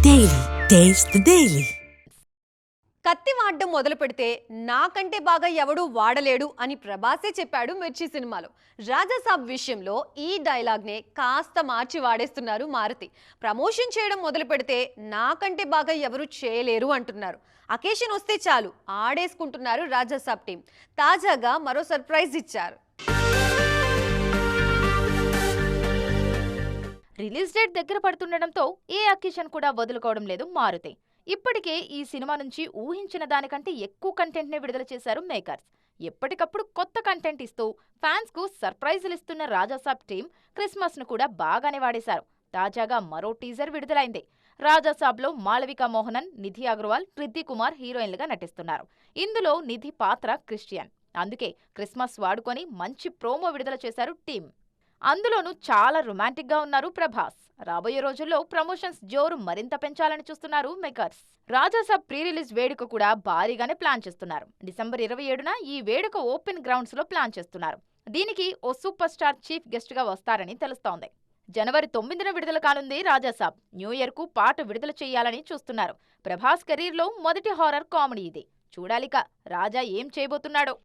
Daily taste the daily. కత్తి వాడడం మొదలు పెడితే నాకంటే బాగా ఎవడూ వాడలేడు అని ప్రభాసే చెప్పాడు మిర్చి సినిమాలో. రాజాసాబ్ విషయంలో ఈ డైలాగ్నే కాస్త మార్చి వాడేస్తున్నారు మారుతి. ప్రమోషన్ చేయడం మొదలు పెడితే నాకంటే బాగా ఎవరు చేయలేరు అంటున్నారు. అకేషన్ వస్తే చాలు ఆడేసుకుంటున్నారు రాజాసాబ్ టీం. తాజాగా మరో సర్ప్రైజ్ ఇచ్చారు. రిలీజ్ డేట్ దగ్గర పడుతుండటంతో ఏ అకేషన్ కూడా వదులుకోవడం లేదు మారుతి. ఇప్పటికే ఈ సినిమా నుంచి ఊహించిన దానికంటే ఎక్కువ కంటెంట్ ని విడుదల చేశారు మేకర్స్. ఎప్పటికప్పుడు కొత్త కంటెంట్ ఇస్తూ ఫ్యాన్స్ కు సర్ప్రైజులు ఇస్తున్న రాజాసాబ్ టీం క్రిస్మస్ ను కూడా బాగానే వాడేశారు. తాజాగా మరో టీజర్ విడుదలైంది. రాజాసాబ్ లో మాళవిక మోహనన్, నిధి అగర్వాల్, కృతి కుమార్ హీరోయిన్లుగా నటిస్తున్నారు. ఇందులో నిధి పాత్ర క్రిస్టియన్. అందుకే క్రిస్మస్ వాడుకొని మంచి ప్రోమో విడుదల చేశారు టీం. అందులోనూ చాలా రొమాంటిక్ గా ఉన్నారు ప్రభాస్. రాబోయే రోజుల్లో ప్రమోషన్స్ జోరు మరింత పెంచాలని చూస్తున్నారు మేకర్స్. రాజాసాబ్ ప్రీ రిలీజ్ వేడుక కూడా భారీగానే ప్లాన్ చేస్తున్నారు. డిసెంబర్ 27న ఈ వేడుక ఓపెన్ గ్రౌండ్స్ లో ప్లాన్ చేస్తున్నారు. దీనికి ఓ సూపర్ స్టార్ చీఫ్ గెస్ట్ గా వస్తారని తెలుస్తోంది. జనవరి 9న విడుదల కానుంది రాజాసాబ్. న్యూ ఇయర్ కు పాట విడుదల చేయాలని చూస్తున్నారు. ప్రభాస్ కెరీర్ లో మొదటి హారర్ కామెడీ ఇది. చూడాలిక రాజా ఏం చేయబోతున్నాడో.